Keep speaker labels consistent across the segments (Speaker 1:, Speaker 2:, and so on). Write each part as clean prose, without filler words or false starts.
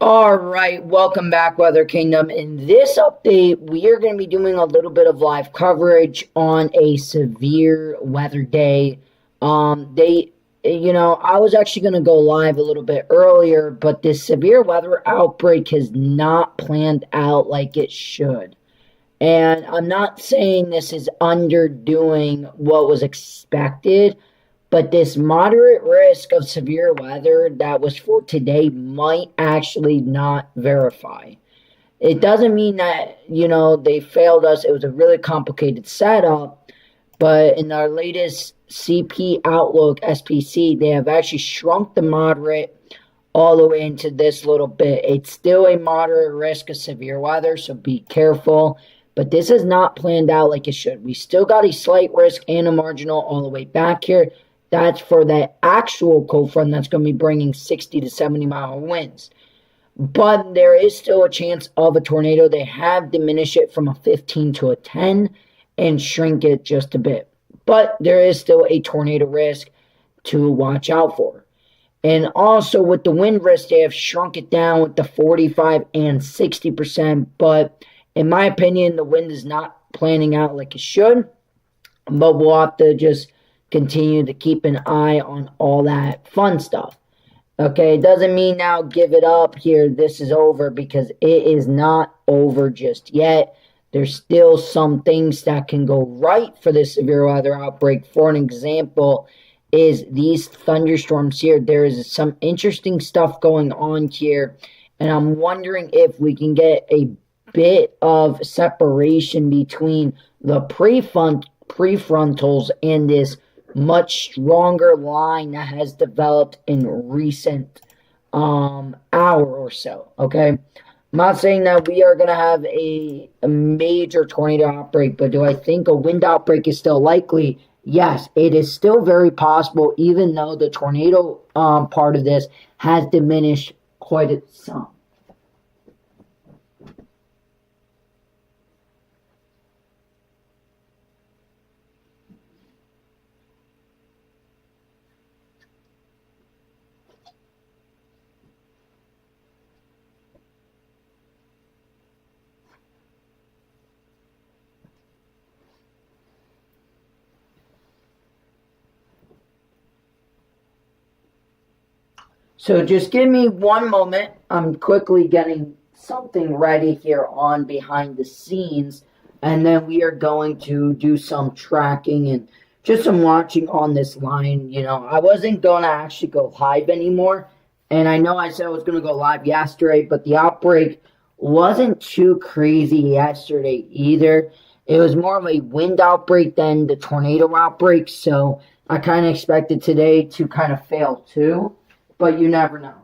Speaker 1: All right, welcome back, Weather Kingdom. In this update, we are going to be doing a little bit of live coverage on a severe weather day. I was actually going to go live a little bit earlier, but this severe weather outbreak has not planned out like it should. And I'm not saying this is underdoing what was expected, but this moderate risk of severe weather that was for today might actually not verify. It doesn't mean that, they failed us. It was a really complicated setup. But in our latest CP Outlook SPC, they have actually shrunk the moderate all the way into this little bit. It's still a moderate risk of severe weather, so be careful. But this is not planned out like it should. We still got a slight risk and a marginal all the way back here. That's for that actual cold front that's going to be bringing 60 to 70-mile winds. But there is still a chance of a tornado. They have diminished it from a 15 to a 10 and shrink it just a bit. But there is still a tornado risk to watch out for. And also with the wind risk, they have shrunk it down with the 45 and 60%. But in my opinion, the wind is not planning out like it should. But we'll have to just continue to keep an eye on all that fun stuff. Okay, it doesn't mean now give it up here, this is over, because it is not over just yet. There's still some things that can go right for this severe weather outbreak. For an example, is these thunderstorms here. There is some interesting stuff going on here, and I'm wondering if we can get a bit of separation between the prefrontals and this much stronger line that has developed in recent hour or so. Okay, I'm not saying that we are going to have a major tornado outbreak, but do I think a wind outbreak is still likely? Yes, it is still very possible, even though the tornado part of this has diminished quite some. So just give me one moment. I'm quickly getting something ready here on behind the scenes. And then we are going to do some tracking and just some watching on this line. I wasn't going to actually go live anymore. And I know I said I was going to go live yesterday, but the outbreak wasn't too crazy yesterday either. It was more of a wind outbreak than the tornado outbreak. So I kind of expected today to kind of fail too. But you never know.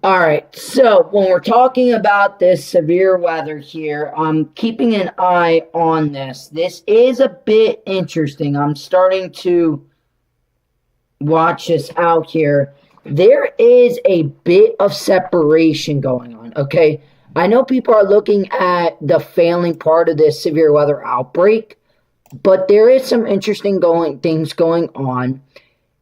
Speaker 1: All right, so when we're talking about this severe weather here, I'm keeping an eye on this. This is a bit interesting. I'm starting to watch this out here. There is a bit of separation going on, okay? I know people are looking at the failing part of this severe weather outbreak, but there is some interesting things going on,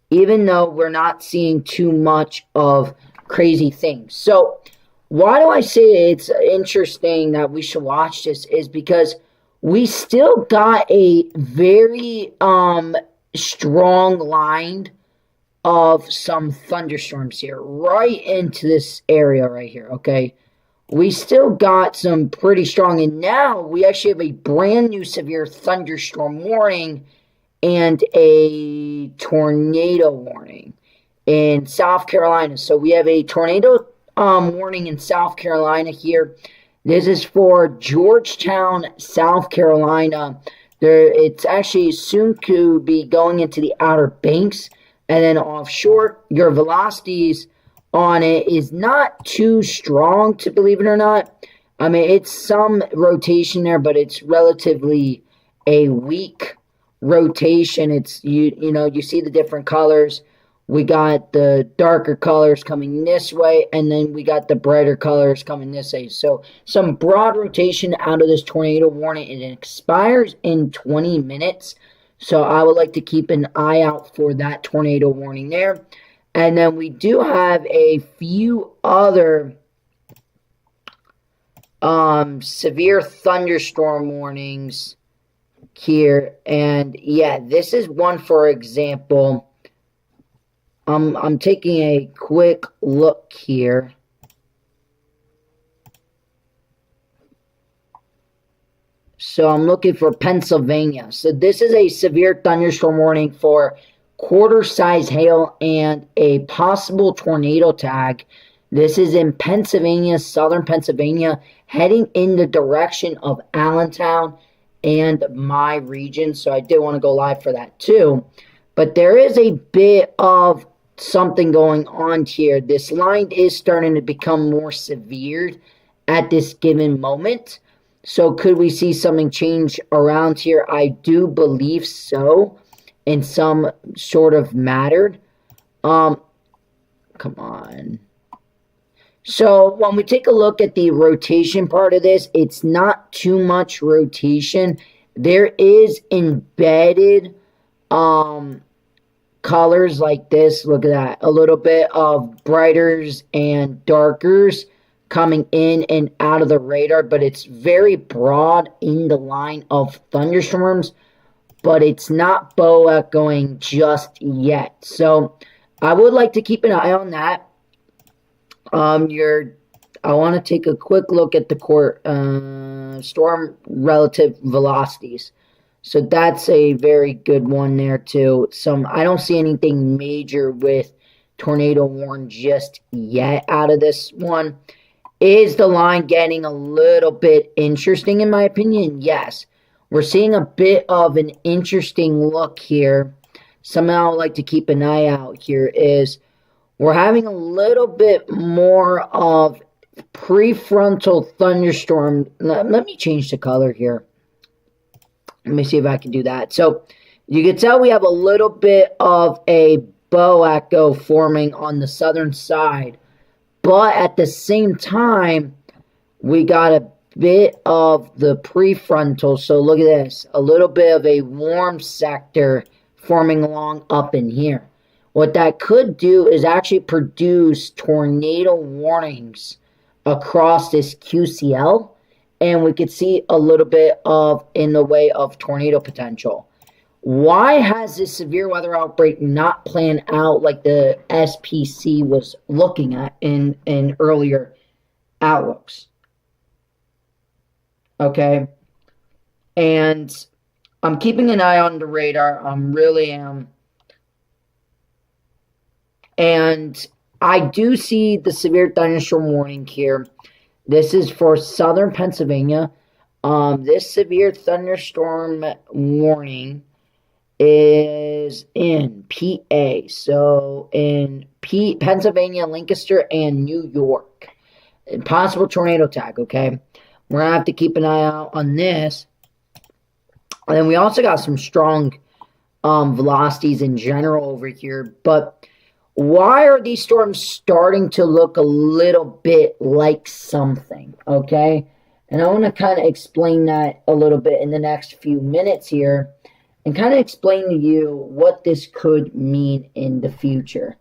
Speaker 1: even though we're not seeing too much of crazy things. So why do I say it's interesting that we should watch this is because we still got a very strong line of some thunderstorms here right into this area right here. Okay, we still got some pretty strong, and now we actually have a brand new severe thunderstorm warning and a tornado warning in South Carolina. So we have a tornado warning in South Carolina here. This is for Georgetown, South Carolina. It's actually soon to be going into the Outer Banks. And then offshore, your velocities on it is not too strong, to believe it or not. I mean, it's some rotation there, but it's relatively a weak rotation. It's you see the different colors. We got the darker colors coming this way, and then we got the brighter colors coming this way. So some broad rotation out of this tornado warning. It expires in 20 minutes. So I would like to keep an eye out for that tornado warning there. And then we do have a few other severe thunderstorm warnings here. And yeah, this is one, for example. I'm taking a quick look here. So I'm looking for Pennsylvania. So this is a severe thunderstorm warning for quarter-size hail and a possible tornado tag. This is in Pennsylvania, southern Pennsylvania, heading in the direction of Allentown and my region. So I did want to go live for that too. But there is a bit of something going on here. This line is starting to become more severe at this given moment. So could we see something change around here? I do believe so, in some sort of matter. Come on. So when we take a look at the rotation part of this, it's not too much rotation. There is embedded colors like this. Look at that. A little bit of brighters and darkers coming in and out of the radar, but it's very broad in the line of thunderstorms, but it's not BOA going just yet. So I would like to keep an eye on that. I want to take a quick look at the storm relative velocities. So that's a very good one there too. I don't see anything major with tornado warn just yet out of this one. Is the line getting a little bit interesting in my opinion? Yes. We're seeing a bit of an interesting look here. Something I would like to keep an eye out here is we're having a little bit more of prefrontal thunderstorm. Let me change the color here. Let me see if I can do that. So you can tell we have a little bit of a bow echo forming on the southern side. But at the same time, we got a bit of the prefrontal. So look at this. A little bit of a warm sector forming along up in here. What that could do is actually produce tornado warnings across this QCL. And we could see a little bit of in the way of tornado potential. Why has this severe weather outbreak not planned out like the SPC was looking at in earlier outlooks? Okay. And I'm keeping an eye on the radar. I really am. And I do see the severe thunderstorm warning here. This is for southern Pennsylvania. This severe thunderstorm warning is in PA. So in Pennsylvania, Lancaster, and New York. Possible tornado tag, okay? We're going to have to keep an eye out on this. And then we also got some strong velocities in general over here. But why are these storms starting to look a little bit like something, okay? And I want to kind of explain that a little bit in the next few minutes here and kind of explain to you what this could mean in the future,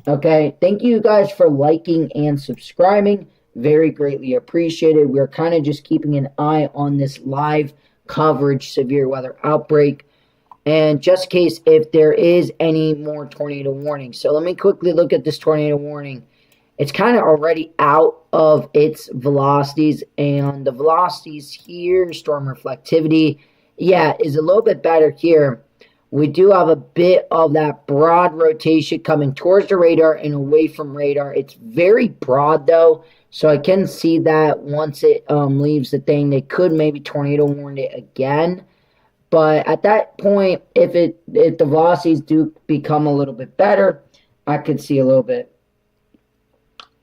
Speaker 1: okay? Thank you guys for liking and subscribing. Very greatly appreciated. We're kind of just keeping an eye on this live coverage severe weather outbreak. And just in case if there is any more tornado warning. So let me quickly look at this tornado warning. It's kind of already out of its velocities. And the velocities here, storm reflectivity, yeah, is a little bit better here. We do have a bit of that broad rotation coming towards the radar and away from radar. It's very broad though. So I can see that once it leaves the thing, they could maybe tornado warn it again. But at that point, if the velocities do become a little bit better, I could see a little bit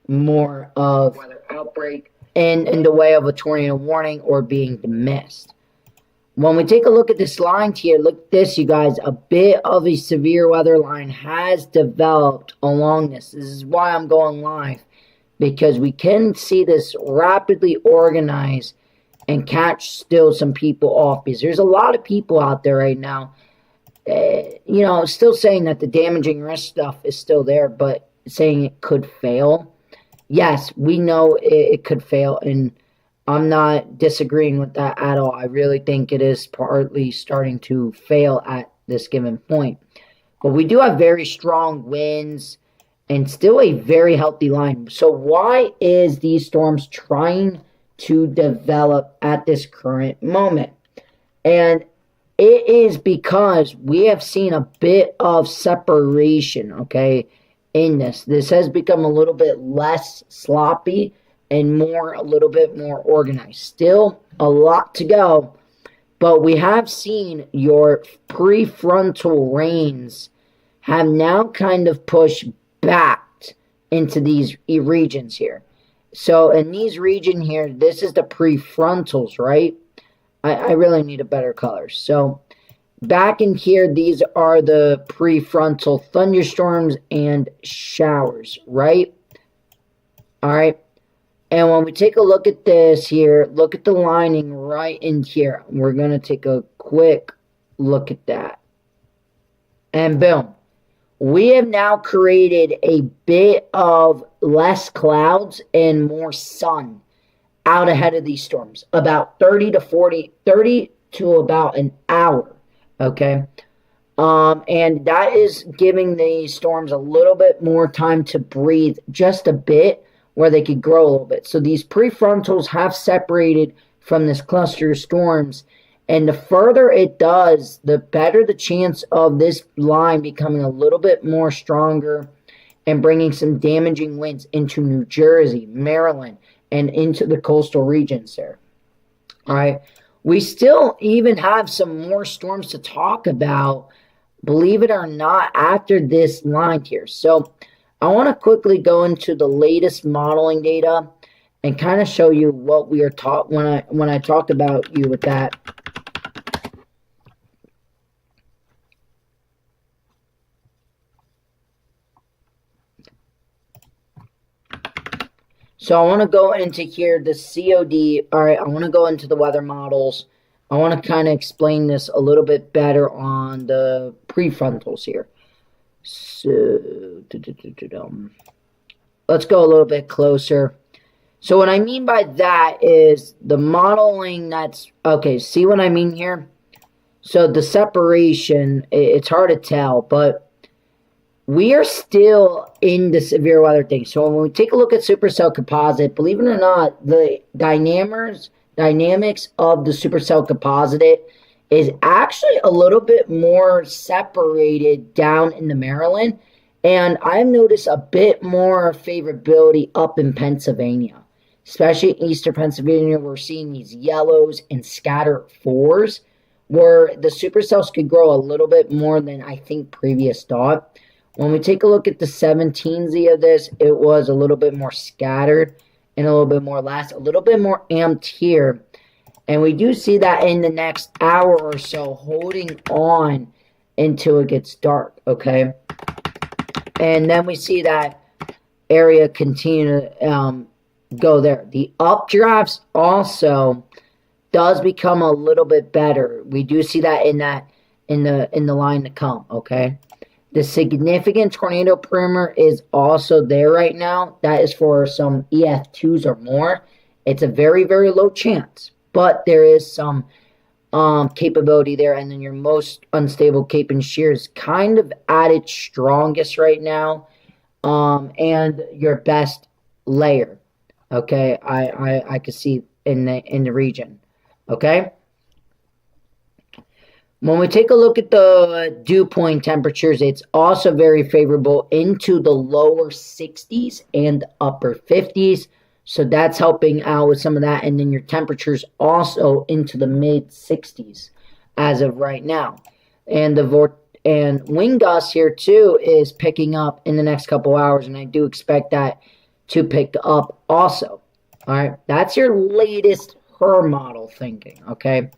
Speaker 1: more of weather outbreak in the way of a tornado warning or being missed. when we take a look at this line here, look at this, you guys. A bit of a severe weather line has developed along this. This is why I'm going live, because we can see this rapidly organize and catch still some people off, because there's a lot of people out there right now, you know, still saying that the damaging risk stuff is still there, but saying it could fail. Yes, we know it could fail, and I'm not disagreeing with that at all. I really think it is partly starting to fail at this given point. But we do have very strong winds and still a very healthy line. So why is these storms trying to develop at this current moment? And it is because we have seen a bit of separation, okay, in this. This has become a little bit less sloppy and a little bit more organized. Still a lot to go, but we have seen your prefrontal rains have now kind of pushed back into these regions here. So in these region here, this is the prefrontals, right? I really need a better color. So back in here, these are the prefrontal thunderstorms and showers, right? All right. And when we take a look at this here, look at the lining right in here. We're going to take a quick look at that. And boom. We have now created a bit of less clouds and more sun out ahead of these storms. About 30 to about an hour. Okay. And that is giving the storms a little bit more time to breathe just a bit, where they could grow a little bit. So these prefrontals have separated from this cluster of storms. And the further it does, the better the chance of this line becoming a little bit more stronger and bringing some damaging winds into New Jersey, Maryland, and into the coastal regions there. All right. We still even have some more storms to talk about, believe it or not, after this line here. So I want to quickly go into the latest modeling data and kind of show you what we are taught when I talk about you with that. So I want to go into here, the COD. All right, I want to go into the weather models. I want to kind of explain this a little bit better on the prefrontals here. So, let's go a little bit closer. So what I mean by that is the modeling that's, okay, see what I mean here? So the separation, it's hard to tell, but we are still in the severe weather thing. So when we take a look at supercell composite, believe it or not, the dynamics of the supercell composite is actually a little bit more separated down in the Maryland. And I've noticed a bit more favorability up in Pennsylvania, especially in eastern Pennsylvania. We're seeing these yellows and scattered fours where the supercells could grow a little bit more than I think previous thought. When we take a look at the 17Z of this, it was a little bit more scattered and a little bit more last, a little bit more amped here. And we do see that in the next hour or so, holding on until it gets dark, okay? And then we see that area continue to go there. The updrafts also does become a little bit better. We do see that in the line to come, okay? The significant tornado perimeter is also there right now. That is for some EF2s or more. It's a very, very low chance, but there is some capability there. And then your most unstable Cape and Shear is kind of at its strongest right now, and your best layer. Okay, I could see in the region. Okay. When we take a look at the dew point temperatures, it's also very favorable into the lower 60s and upper 50s. So that's helping out with some of that. And then your temperatures also into the mid 60s as of right now. And and wind gusts here too is picking up in the next couple hours. And I do expect that to pick up also. All right. That's your latest HRRR model thinking. Okay.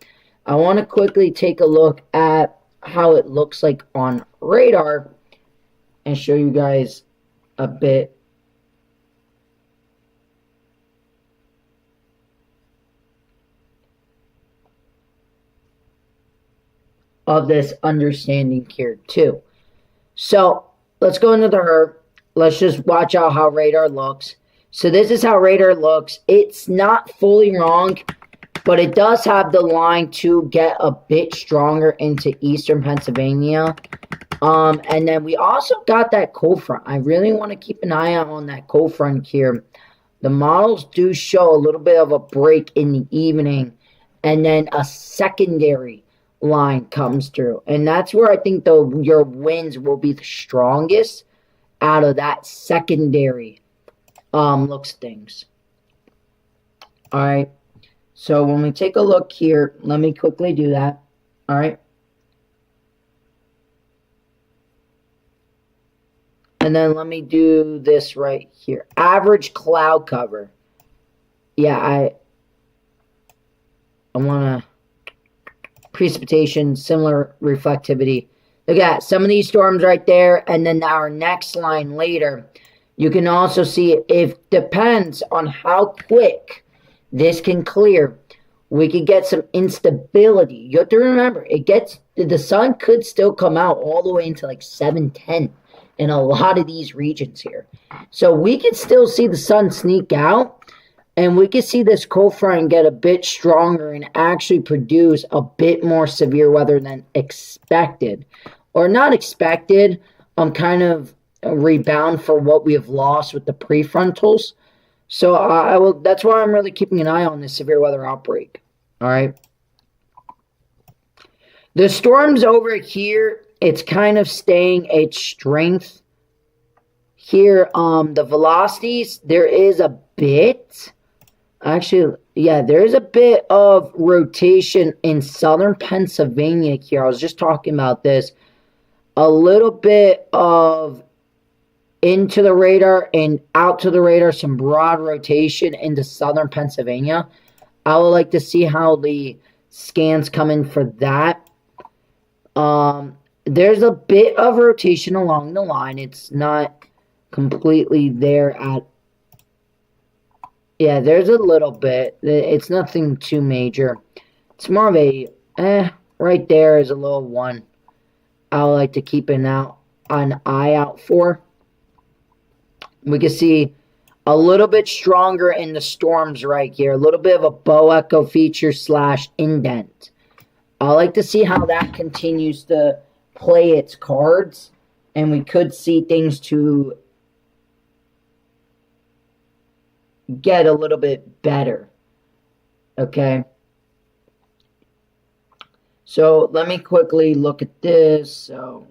Speaker 1: I want to quickly take a look at how it looks like on radar and show you guys a bit of this understanding here too. So let's go into the HERT. Let's just watch out how radar looks. So this is how radar looks. It's not fully wrong, but it does have the line to get a bit stronger into eastern Pennsylvania. And then we also got that cold front. I really want to keep an eye out on that cold front here. The models do show a little bit of a break in the evening, and then a secondary line comes through. And that's where I think your winds will be the strongest out of that secondary looks things. All right. So when we take a look here, let me quickly do that. All right. And then let me do this right here. Average cloud cover. Yeah, I want to precipitation, similar reflectivity. Look at some of these storms right there, and then our next line later. You can also see it depends on how quick this can clear. We could get some instability. You have to remember, the sun could still come out all the way into like 7:10 in a lot of these regions here. So we could still see the sun sneak out, and we could see this cold front get a bit stronger and actually produce a bit more severe weather than expected. Or not expected, kind of a rebound for what we have lost with the prefrontals. So that's why I'm really keeping an eye on this severe weather outbreak. All right. The storms over here, it's kind of staying its strength. Here, the velocities, there is a bit. Actually, yeah, there is a bit of rotation in southern Pennsylvania here. I was just talking about this. A little bit of into the radar and out to the radar, some broad rotation into southern Pennsylvania. I would like to see how the scans come in for that. There's a bit of rotation along the line. It's not completely there at... Yeah, there's a little bit. It's nothing too major. It's more of a... right there is a little one I would like to keep an eye out for. We can see a little bit stronger in the storms right here. A little bit of a bow echo feature / indent. I like to see how that continues to play its cards. And we could see things to get a little bit better. Okay. So let me quickly look at this. So...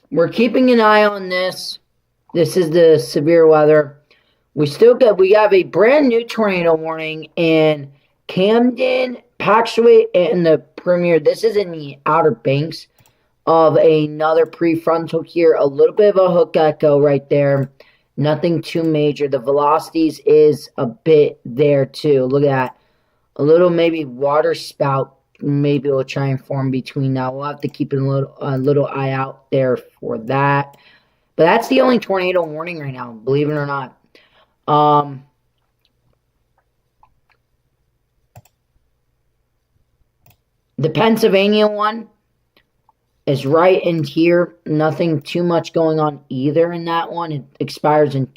Speaker 1: we're keeping an eye on this. This is the severe weather. We have a brand new tornado warning in Camden, Paxway, and the Premier. This is in the Outer Banks of another prefrontal here. A little bit of a hook echo right there. Nothing too major. The velocities is a bit there too. Look at that. A little maybe water spout. Maybe we'll try and form between now. We'll have to keep a little eye out there for that. But that's the only tornado warning right now, believe it or not. The Pennsylvania one is right in here. Nothing too much going on either in that one. It expires in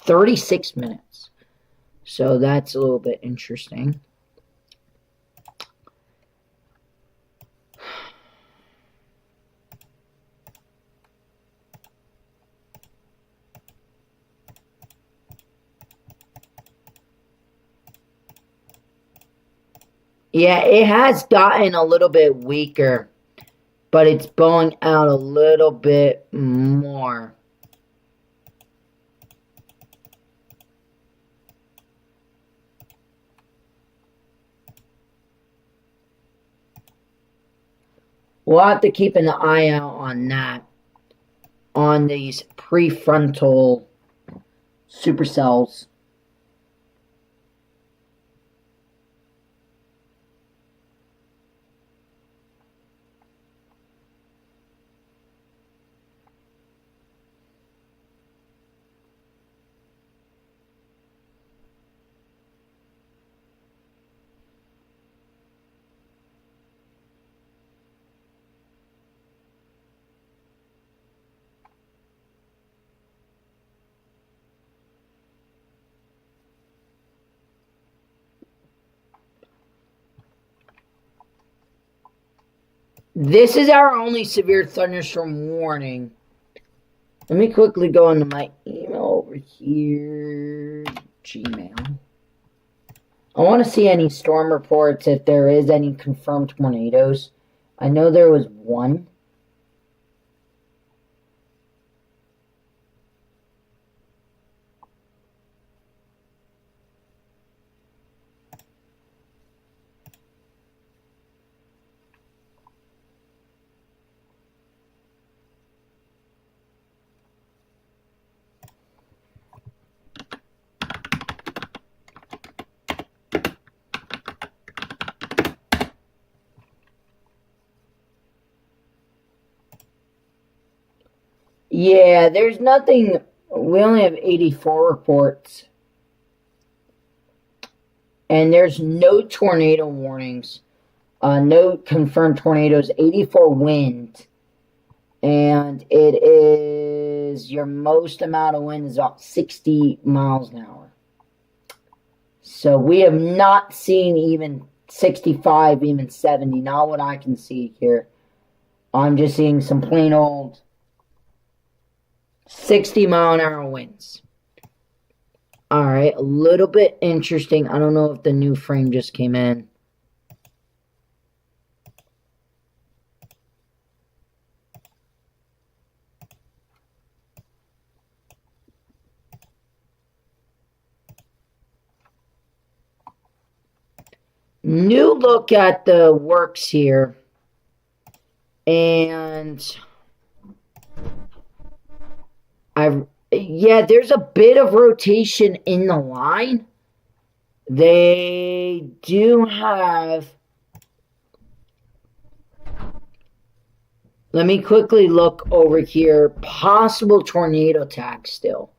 Speaker 1: 36 minutes. So that's a little bit interesting. Yeah, it has gotten a little bit weaker, but it's blowing out a little bit more. We'll have to keep an eye out on that, on these prefrontal supercells. This is our only severe thunderstorm warning. Let me quickly go into my email over here. Gmail. I want to see any storm reports if there is any confirmed tornadoes. I know there was one. Yeah, there's nothing. We only have 84 reports. And there's no tornado warnings. No confirmed tornadoes. 84 wind. And it is, your most amount of wind is about 60 miles an hour. So we have not seen even 65, even 70. Not what I can see here. I'm just seeing some plain old 60-mile-an-hour winds. Alright, a little bit interesting. I don't know if the new frame just came in. New look at the works here. And there's a bit of rotation in the line. They do have. Let me quickly look over here. Possible tornado tag still.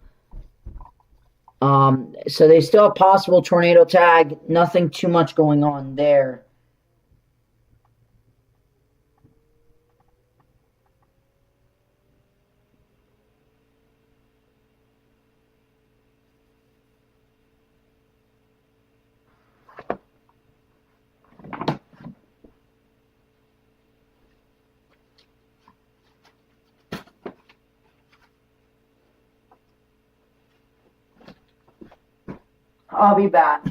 Speaker 1: So they still have possible tornado tag. Nothing too much going on there. I'll be back.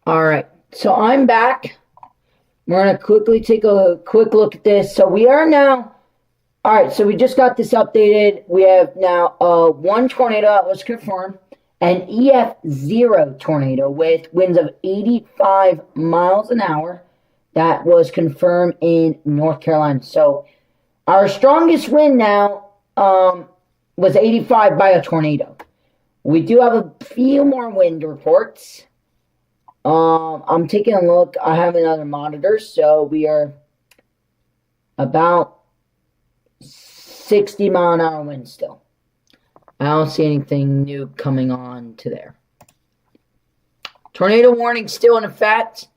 Speaker 1: All right, so I'm back. We're going to quickly take a quick look at this. So we are now, all right, so we just got this updated. We have now one tornado that was confirmed, an EF0 tornado with winds of 85 miles an hour that was confirmed in North Carolina. So our strongest wind now was 85 by a tornado. We do have a few more wind reports. I'm taking a look. I have another monitor, so we are about 60 mile an hour wind still. I don't see anything new coming on to there. Tornado warning still in effect.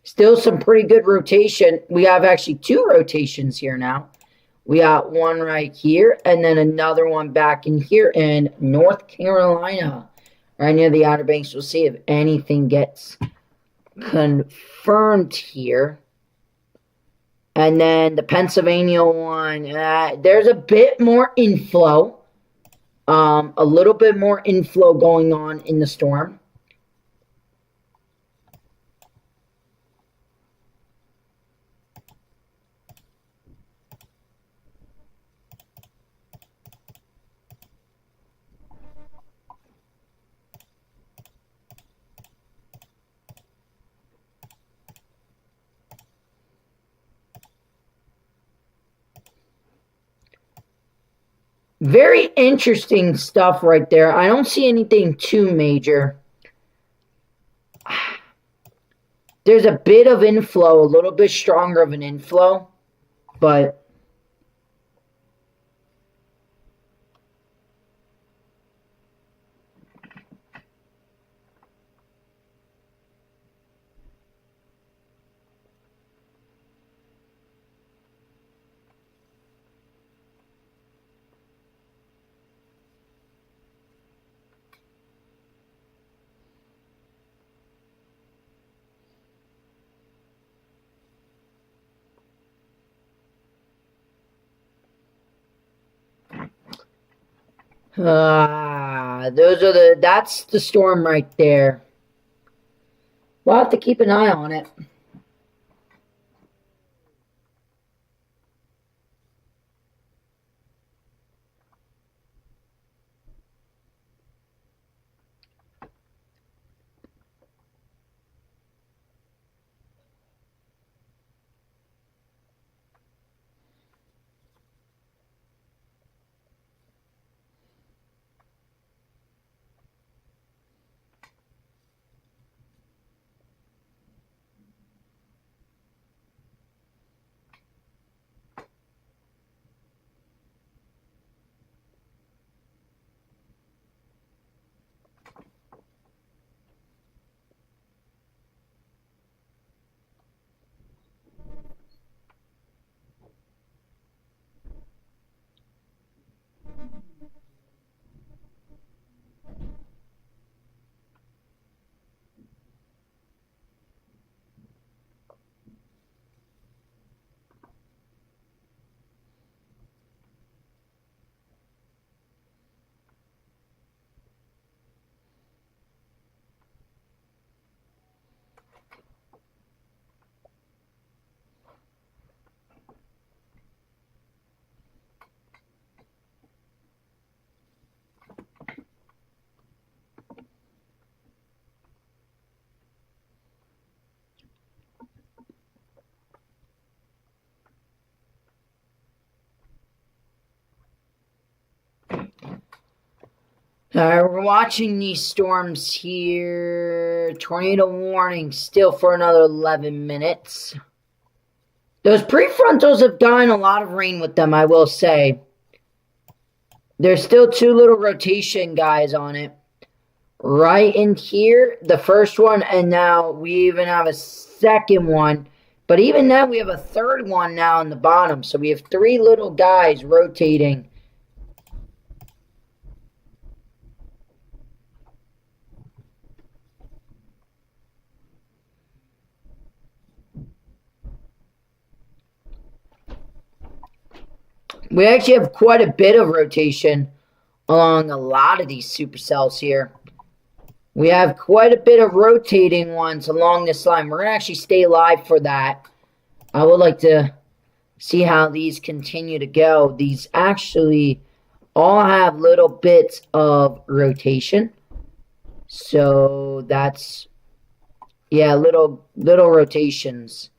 Speaker 1: Still some pretty good rotation. We have actually two rotations here now. We got one right here, and then another one back in here in North Carolina, right near the Outer Banks. We'll see if anything gets confirmed here. And then the Pennsylvania one, there's a bit more inflow. A little bit more inflow going on in the storm. Very interesting stuff right there. I don't see anything too major. There's a bit of inflow, a little bit stronger of an inflow, but that's the storm right there. We'll have to keep an eye on it. We're watching these storms here. Tornado warning still for another 11 minutes. Those prefrontals have gotten a lot of rain with them, I will say. There's still two little rotation guys on it. Right in here, the first one, and now we even have a second one. But even then, we have a third one now in the bottom. So we have three little guys rotating. We actually have quite a bit of rotation along a lot of these supercells here. We have quite a bit of rotating ones along this line. We're going to actually stay live for that. I would like to see how these continue to go. These actually all have little bits of rotation. So that's, yeah, little rotations.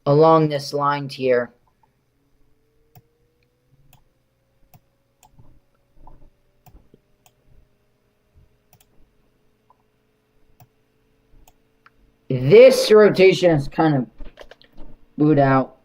Speaker 1: Along this line here. This rotation is kind of booed out.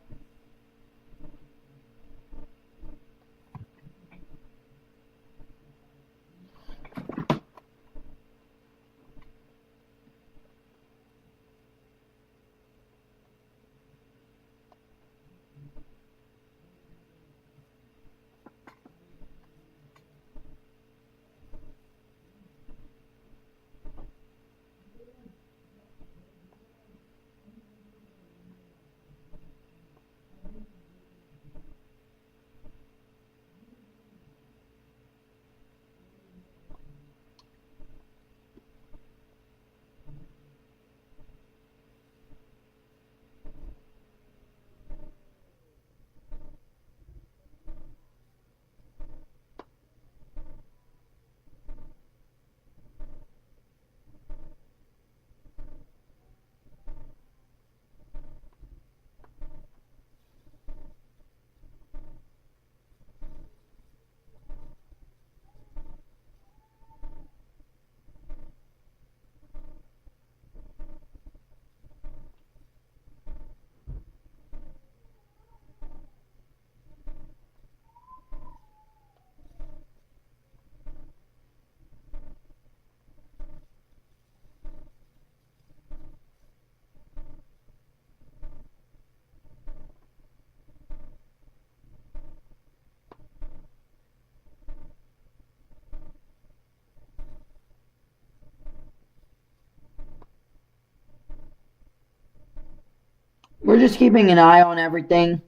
Speaker 1: We're just keeping an eye on everything.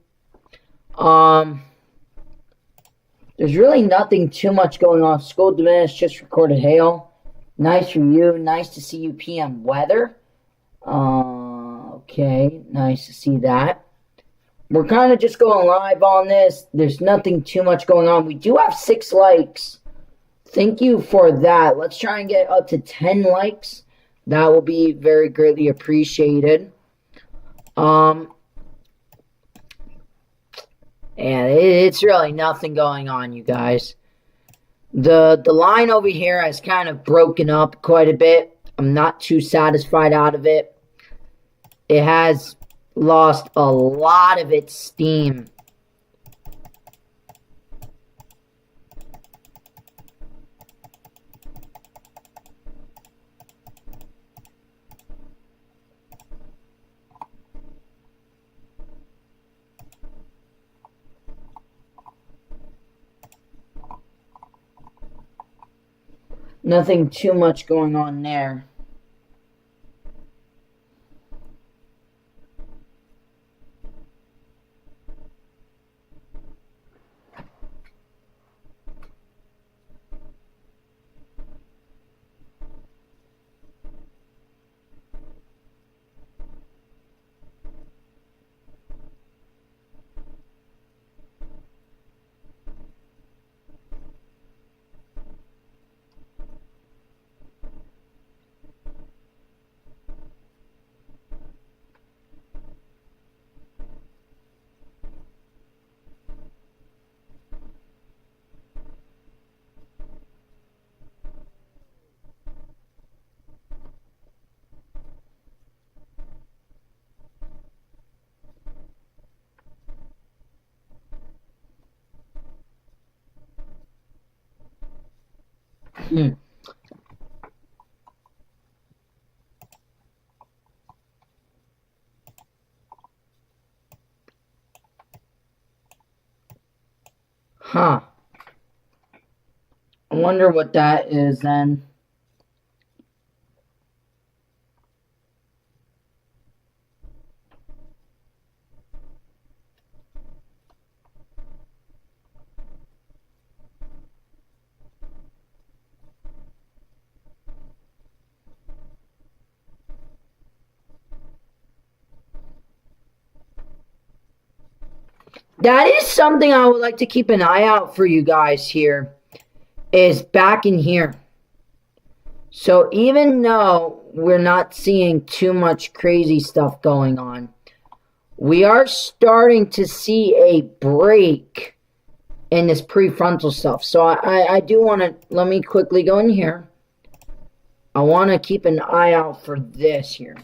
Speaker 1: There's really nothing too much going on. School diminished, just recorded hail. Nice review. Nice to see you PM weather. Okay, nice to see that. We're kind of just going live on this. There's nothing too much going on. We do have 6 likes. Thank you for that. Let's try and get up to 10 likes. That will be very greatly appreciated. And it's really nothing going on, you guys. The line over here has kind of broken up quite a bit. I'm not too satisfied out of it. It has lost a lot of its steam. Nothing too much going on there. Huh. I wonder what that is then. That is something I would like to keep an eye out for you guys here, is back in here. So even though we're not seeing too much crazy stuff going on, we are starting to see a break in this prefrontal stuff. So I do want to, let me quickly go in here. I want to keep an eye out for this here.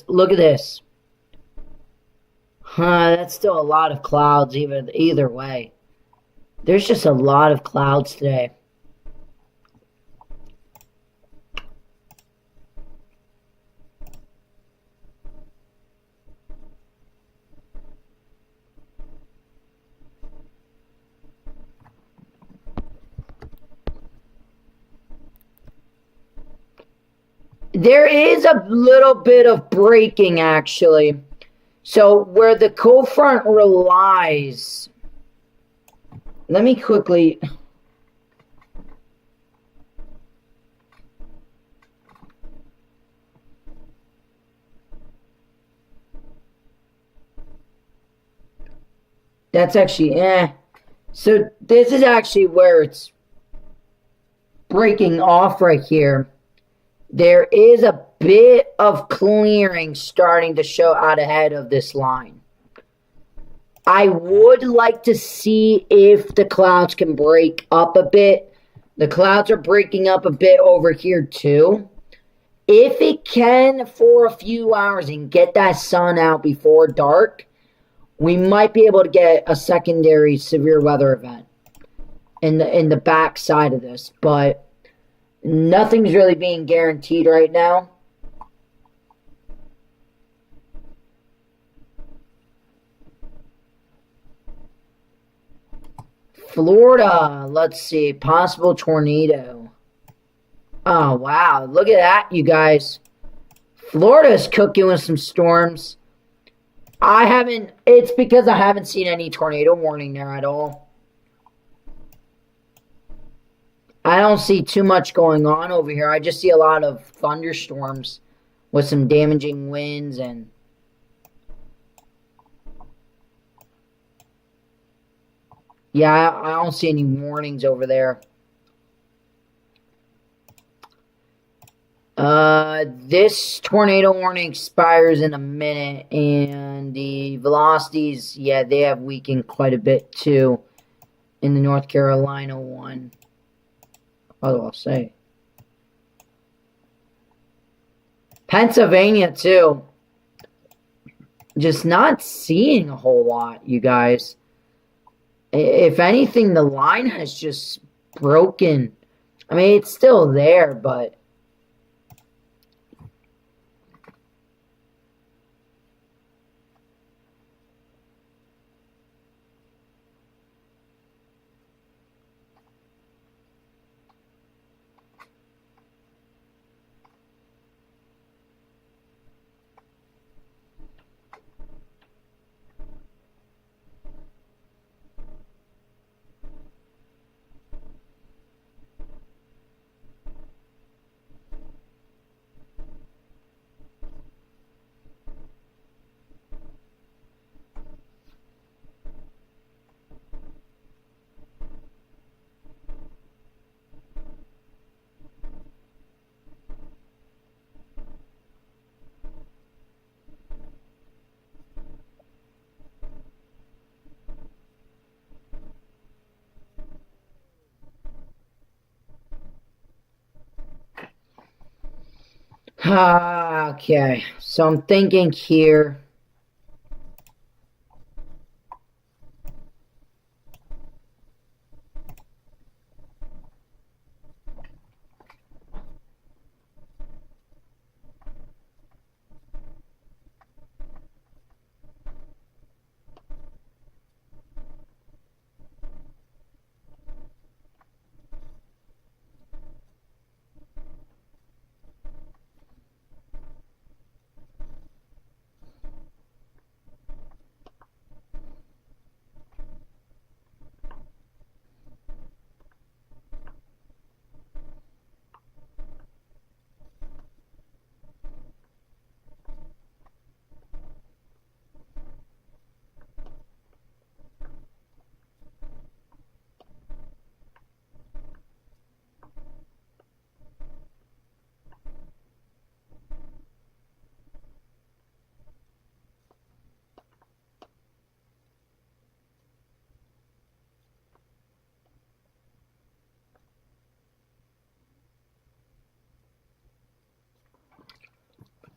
Speaker 1: Look at this. That's still a lot of clouds either way. There's just a lot of clouds today. There is a little bit of breaking, actually. So where the cold front relies, let me quickly... That's actually, So this is actually where it's breaking off right here. There is a bit of clearing starting to show out ahead of this line. I would like to see if the clouds can break up a bit. The clouds are breaking up a bit over here too. If it can for a few hours and get that sun out before dark, we might be able to get a secondary severe weather event in the back side of this, but nothing's really being guaranteed right now. Florida, let's see, possible tornado. Oh, wow, look at that, you guys. Florida's cooking with some storms. It's because I haven't seen any tornado warning there at all. I don't see too much going on over here. I just see a lot of thunderstorms with some damaging winds and... Yeah, I don't see any warnings over there. This tornado warning expires in a minute, and the velocities, yeah, they have weakened quite a bit too in the North Carolina one. What do I say? Pennsylvania too. Just not seeing a whole lot, you guys. If anything, the line has just broken. I mean, it's still there, but... Okay, so I'm thinking here.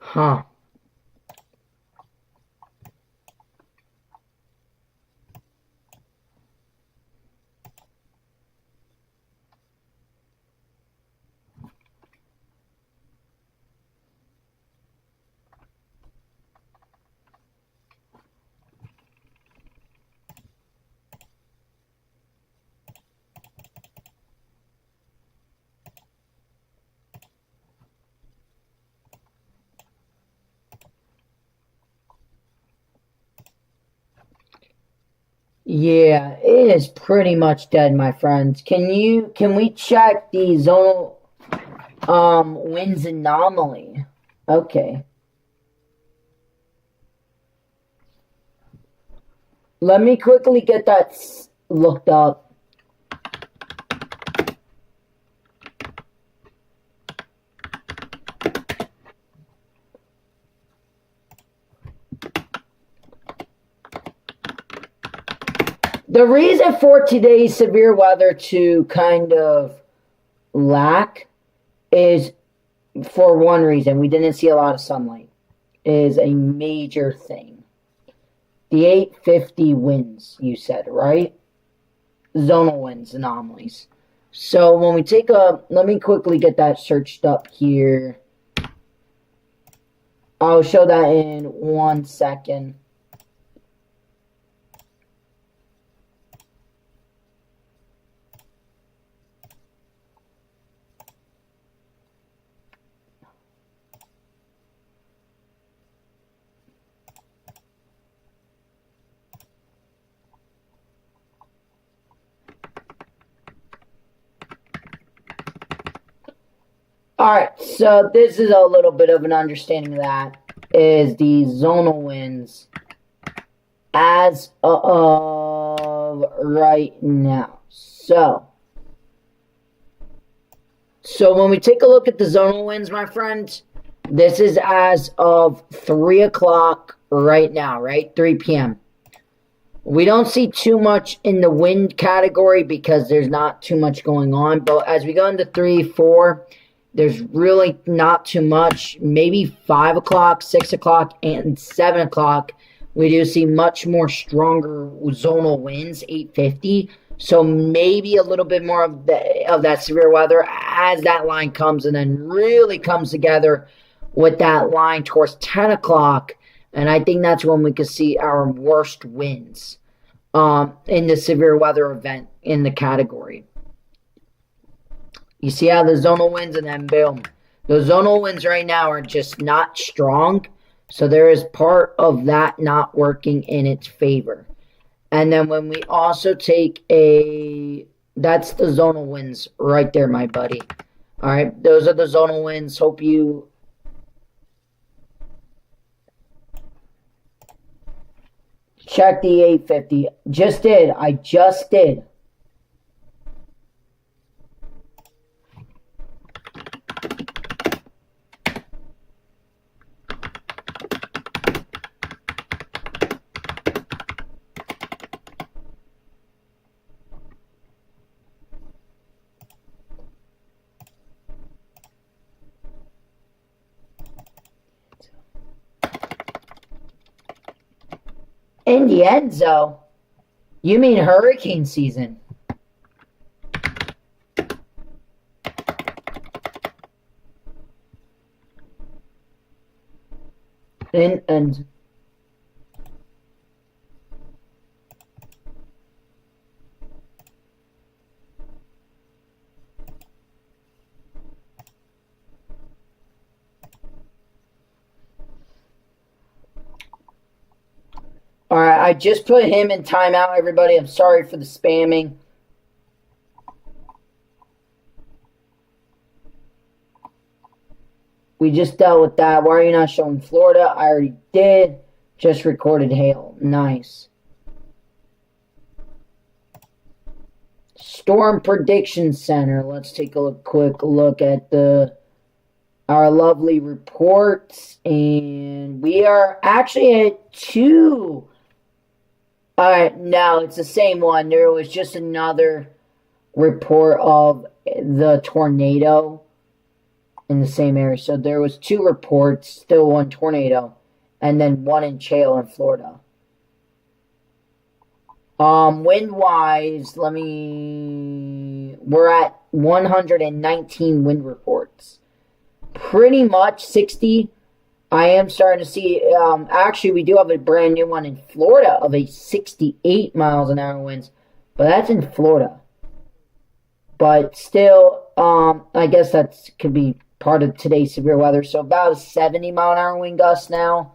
Speaker 1: Huh. Yeah, it is pretty much dead, my friends. Can we check the zonal winds anomaly? Okay. Let me quickly get that looked up. The reason for today's severe weather to kind of lack is for one reason. We didn't see a lot of sunlight. Is a major thing. The 850 winds, you said, right? Zonal winds anomalies. So when we take a, let me quickly get that searched up here. I'll show that in 1 second. Alright, so this is a little bit of an understanding of that. Is the zonal winds as of right now. So when we take a look at the zonal winds, my friends, this is as of 3 o'clock right now, right? 3 p.m. We don't see too much in the wind category because there's not too much going on. But as we go into 3, 4, there's really not too much. Maybe 5 o'clock, 6 o'clock, and 7 o'clock, we do see much more stronger zonal winds, 850. So maybe a little bit more of that severe weather as that line comes and then really comes together with that line towards 10 o'clock. And I think that's when we could see our worst winds in the severe weather event in the category. You see how the zonal winds, and then boom. The zonal winds right now are just not strong. So there is part of that not working in its favor. And then when we also take that's the zonal winds right there, my buddy. All right, those are the zonal winds. Hope you check the 850. I just did. In the end, though, you mean hurricane season. And all right, I just put him in timeout, everybody. I'm sorry for the spamming. We just dealt with that. Why are you not showing Florida? I already did. Just recorded hail. Nice. Storm Prediction Center. Let's take a quick look at our lovely reports. And we are actually at 2. Alright, no, it's the same one. There was just another report of the tornado in the same area. So there was 2 reports, still 1 tornado, and then 1 in Chale in Florida. Wind wise, we're at 119 wind reports. Pretty much 60. I am starting to see, actually, we do have a brand new one in Florida of a 68 miles an hour winds, but that's in Florida. But still, I guess that could be part of today's severe weather. So about a 70 mile an hour wind gust now,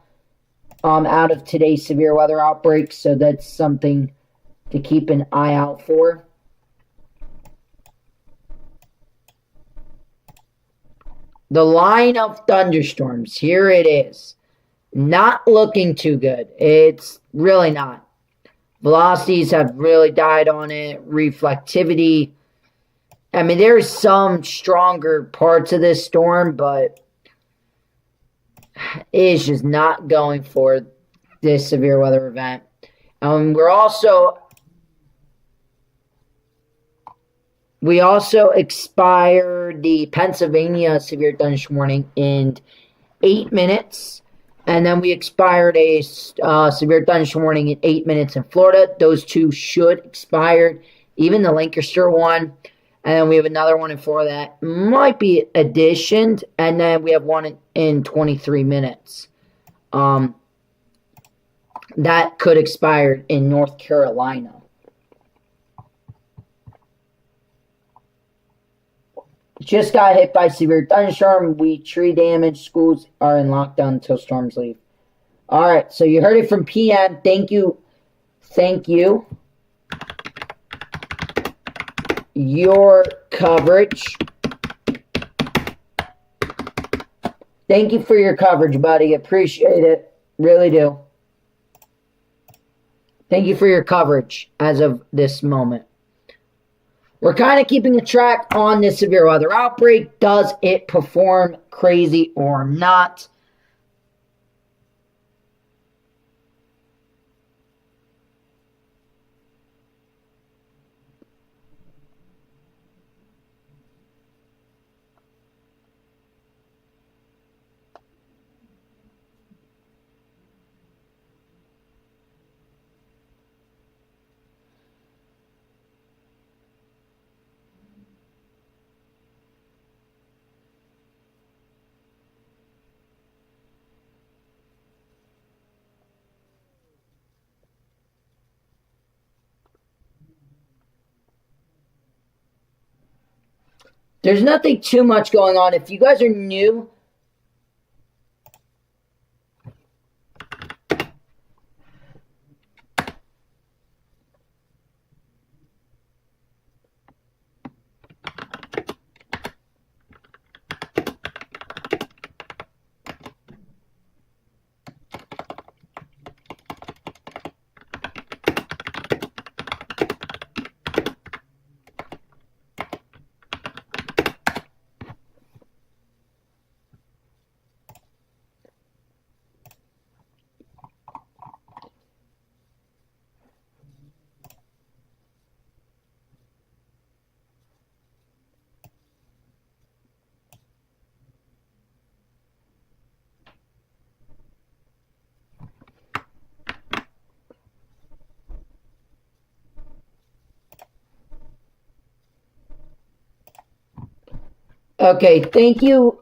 Speaker 1: out of today's severe weather outbreak. So that's something to keep an eye out for. The line of thunderstorms, here it is. Not looking too good. It's really not. Velocities have really died on it. Reflectivity. I mean, there's some stronger parts of this storm, but it's just not going for this severe weather event. We also expired the Pennsylvania severe thunderstorm warning in 8 minutes. And then we expired a severe thunderstorm warning in 8 minutes in Florida. Those 2 should expire. Even the Lancaster one. And then we have another one in Florida that might be additioned. And then we have one in 23 minutes. That could expire in North Carolina. Just got hit by severe thunderstorm. Tree damage. Schools are in lockdown until storms leave. Alright, so you heard it from PM. Thank you. Thank you. Your coverage. Thank you for your coverage, buddy. Appreciate it. Really do. Thank you for your coverage as of this moment. We're kind of keeping a track on this severe weather outbreak. Does it perform crazy or not? There's nothing too much going on. If you guys are new, okay, thank you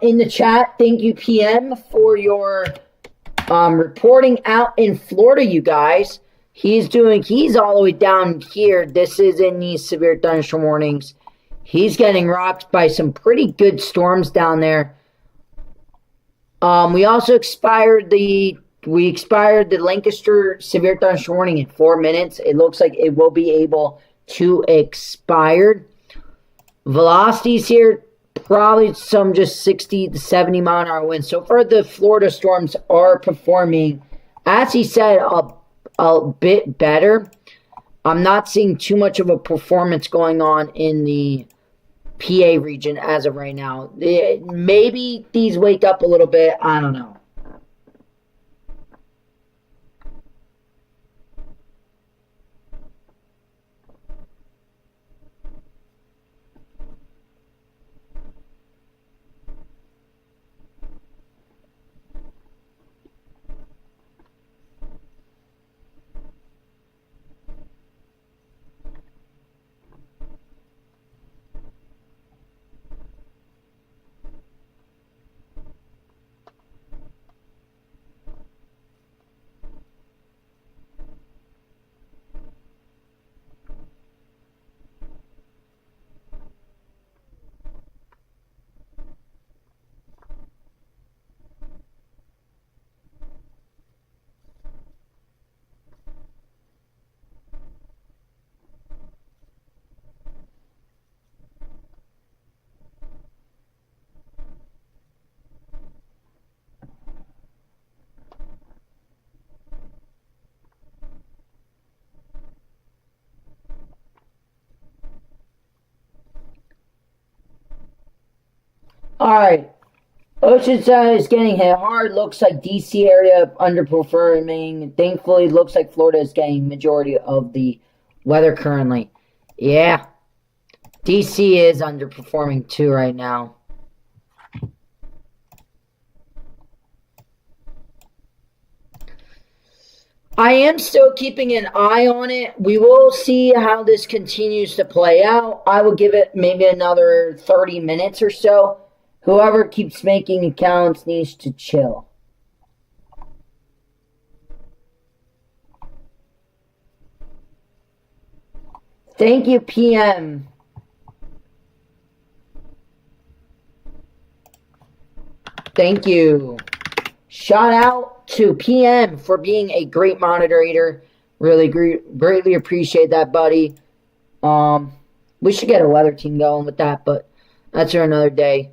Speaker 1: in the chat. Thank you, PM, for your reporting out in Florida, you guys. He's all the way down here. This is in these severe thunderstorm warnings. He's getting rocked by some pretty good storms down there. We also expired the Lancaster severe thunderstorm warning in 4 minutes. It looks like it will be able to expire. Velocities here, probably some just 60 to 70 mile an hour winds. So far, the Florida storms are performing, as he said, a bit better. I'm not seeing too much of a performance going on in the PA region as of right now. Maybe these wake up a little bit. I don't know. Alright. Oceanside is getting hit hard. Looks like DC area underperforming. Thankfully, looks like Florida is getting majority of the weather currently. Yeah. DC is underperforming too right now. I am still keeping an eye on it. We will see how this continues to play out. I will give it maybe another 30 minutes or so. Whoever keeps making accounts needs to chill. Thank you, PM. Thank you. Shout out to PM for being a great moderator. Really greatly appreciate that, buddy. We should get a weather team going with that, but that's for another day.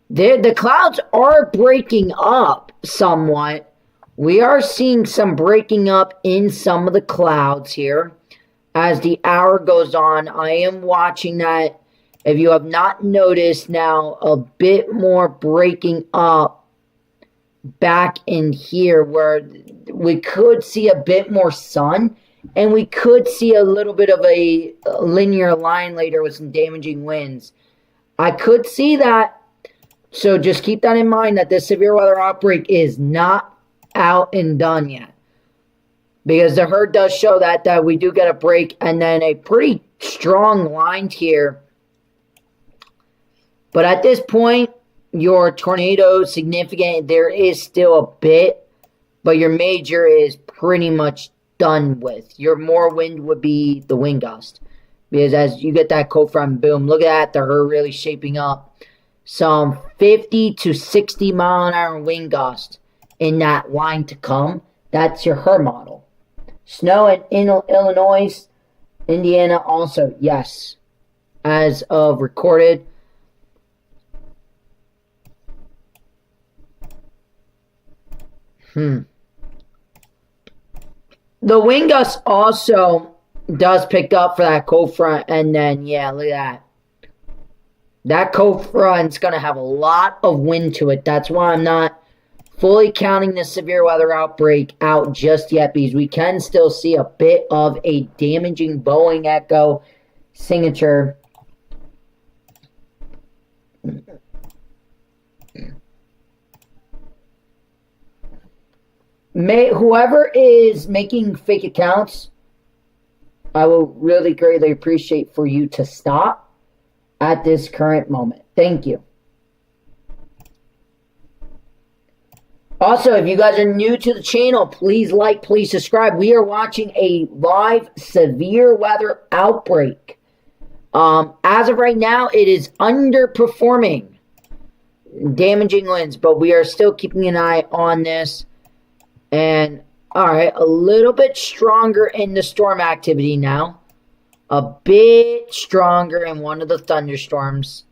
Speaker 1: The clouds are breaking up somewhat. We are seeing some breaking up in some of the clouds here. As the hour goes on, I am watching that. If you have not noticed now, a bit more breaking up back in here where we could see a bit more sun. And we could see a little bit of a linear line later with some damaging winds. I could see that. So just keep that in mind that this severe weather outbreak is not out and done yet. Because the herd does show that we do get a break and then a pretty strong line here. But at this point, your tornado is significant. There is still a bit. But your major is pretty much done with. Your more wind would be the wind gust. Because as you get that cold front, boom, look at that, the herd really shaping up. Some 50 to 60 mile an hour wind gust in that line to come. That's your herd model. Snow in Illinois, Indiana also, yes. As of recorded. The wind gust also does pick up for that cold front, and then, yeah, look at that. That cold front's going to have a lot of wind to it. That's why I'm not fully counting the severe weather outbreak out just yet, because we can still see a bit of a damaging Boeing Echo signature. Whoever is making fake accounts, I will really greatly appreciate for you to stop at this current moment. Thank you. Also, if you guys are new to the channel, please like, please subscribe. We are watching a live severe weather outbreak. As of right now, it is underperforming. Damaging winds, but we are still keeping an eye on this. And, alright, a little bit stronger in the storm activity now. A bit stronger in one of the thunderstorms.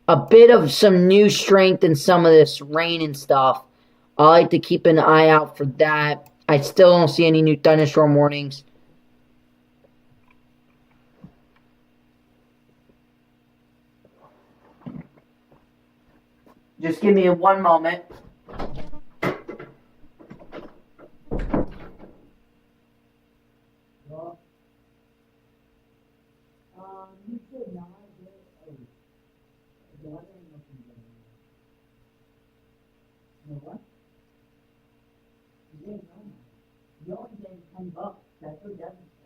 Speaker 1: A bit of some new strength in some of this rain and stuff. I like to keep an eye out for that. I still don't see any new thunderstorm warnings. Just give me one moment. Well, you should not get the weather ain't looking good. You know what? You didn't know that. You only getting $10. That's what doesn't say.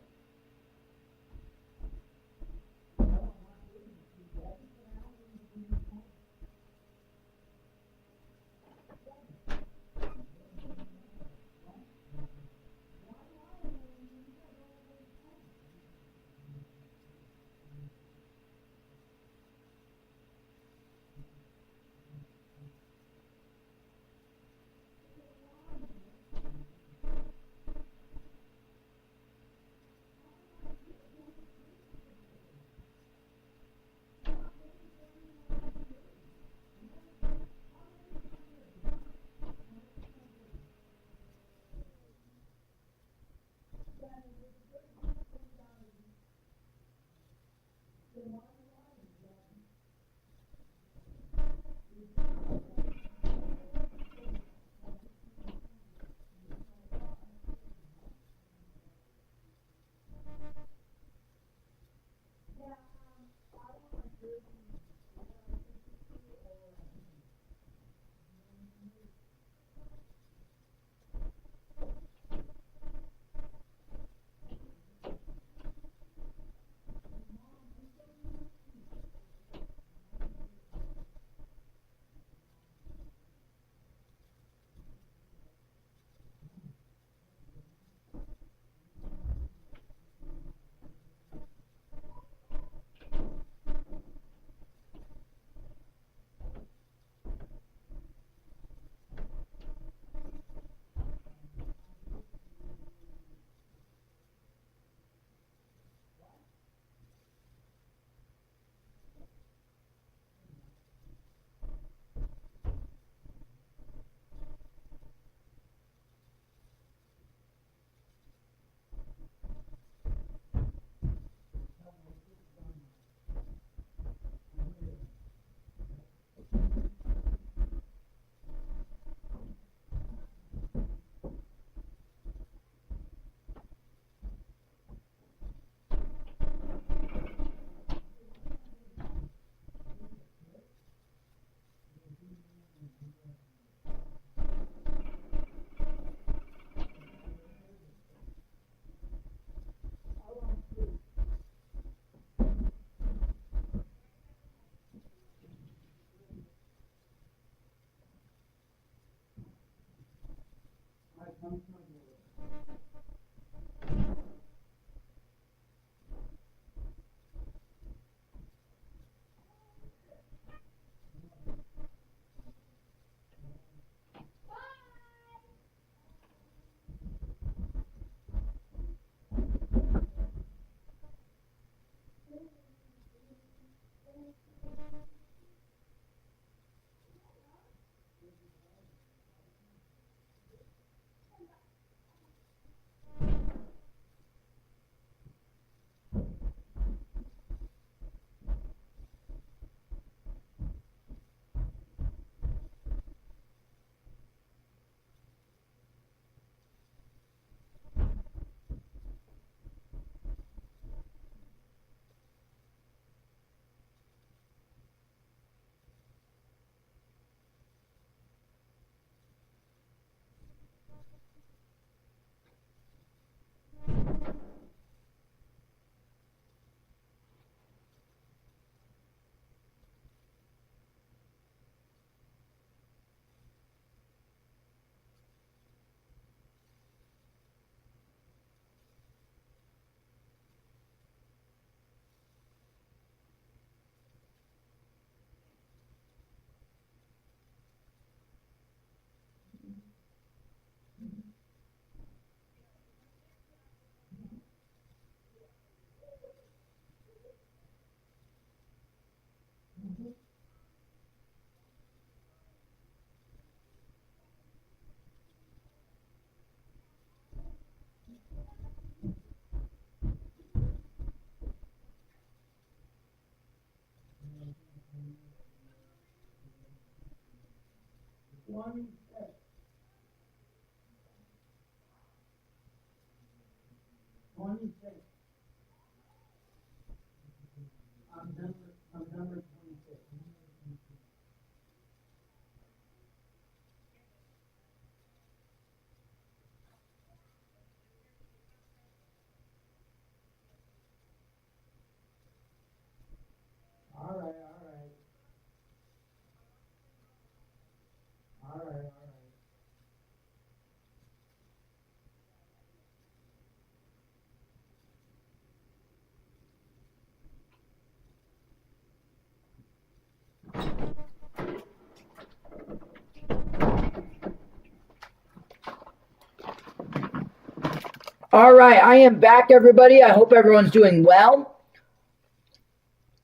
Speaker 1: All right, I am back, everybody. I hope everyone's doing well.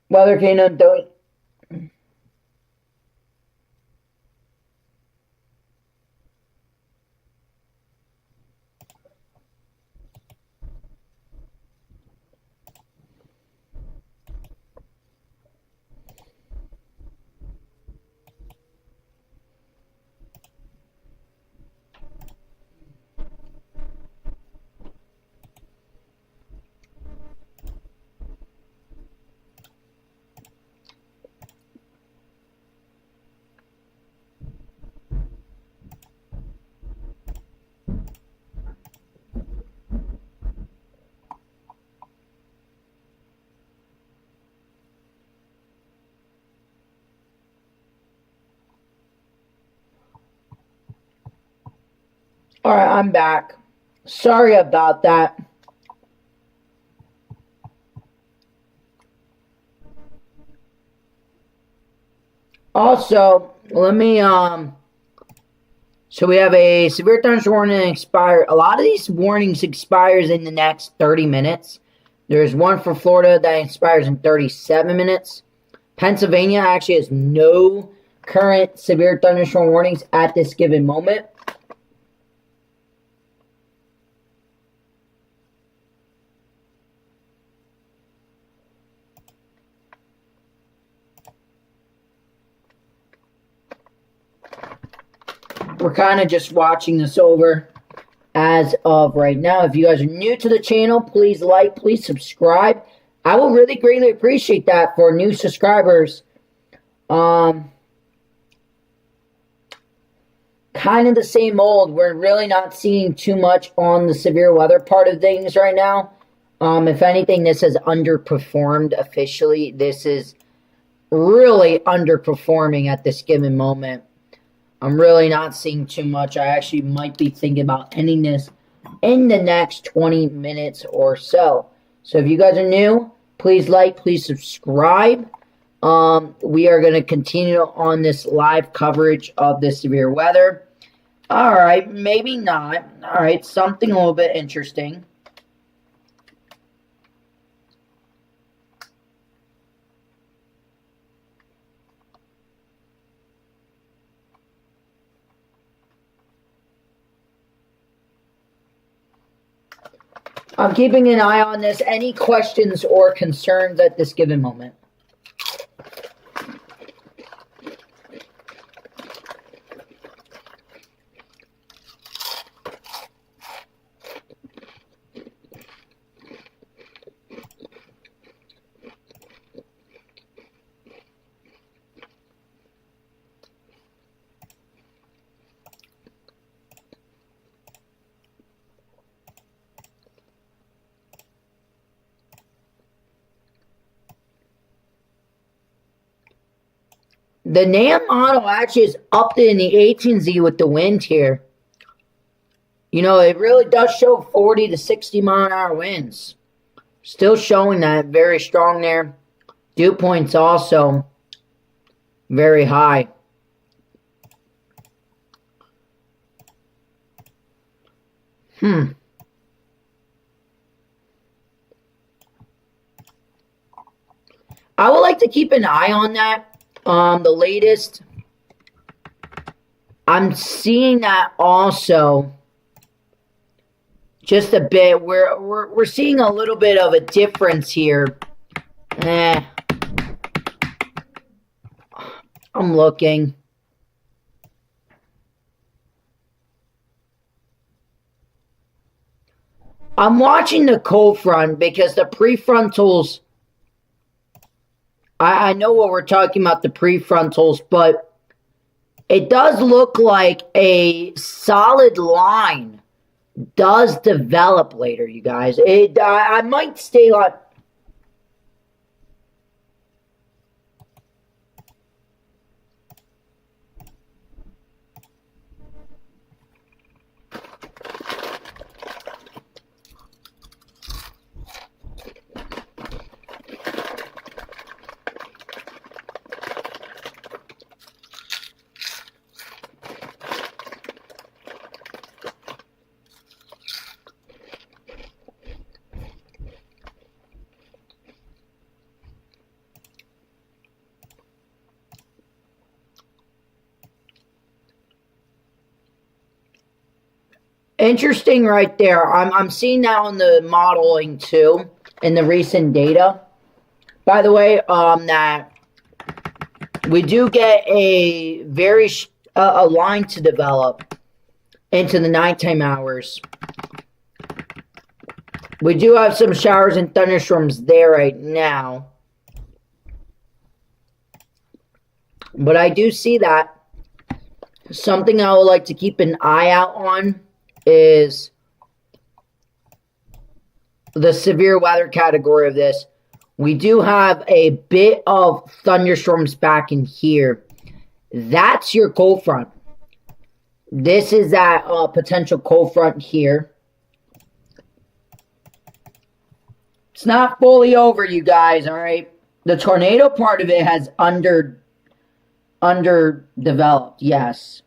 Speaker 1: Weather Canaan doing. All right, I'm back. Sorry about that. Also, let me so we have a severe thunderstorm warning expire. A lot of these warnings expires in the next 30 minutes. There's one for Florida that expires in 37 minutes. Pennsylvania actually has no current severe thunderstorm warnings at this given moment. We're kind of just watching this over as of right now. If you guys are new to the channel, please like, please subscribe. I will really greatly appreciate that for new subscribers. Kind of the same old. We're really not seeing too much on the severe weather part of things right now. If anything, this has underperformed officially. This is really underperforming at this given moment. I'm really not seeing too much. I actually might be thinking about ending this in the next 20 minutes or so. So if you guys are new, please like, please subscribe. We are going to continue on this live coverage of the severe weather. All right, maybe not. All right, something a little bit interesting. I'm keeping an eye on this. Any questions or concerns at this given moment? The NAM model actually is up in the 18Z with the wind here. You know, it really does show 40 to 60 mile an hour winds. Still showing that very strong there. Dew points also very high. I would like to keep an eye on that. The latest, I'm seeing that also just a bit. We're seeing a little bit of a difference here. I'm looking. I'm watching the cold front because the prefrontals, I know what we're talking about, the prefrontals, but it does look like a solid line does develop later, you guys. I might stay on. Interesting right there. I'm seeing that on the modeling too in the recent data. By the way, that we do get a very a line to develop into the nighttime hours. We do have some showers and thunderstorms there right now. But I do see that. Something I would like to keep an eye out on is the severe weather category of this. We do have a bit of thunderstorms back in here. That's your cold front. This is that potential cold front here. It's not fully over, you guys, all right? The tornado part of it has underdeveloped, yes.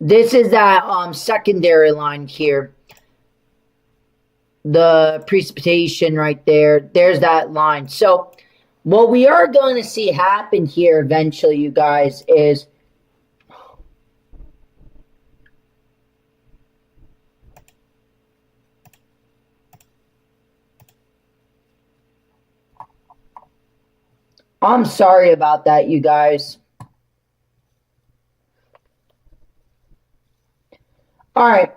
Speaker 1: This is that secondary line here. The precipitation right there. There's that line. So what we are going to see happen here eventually, you guys, is I'm sorry about that, you guys. All right.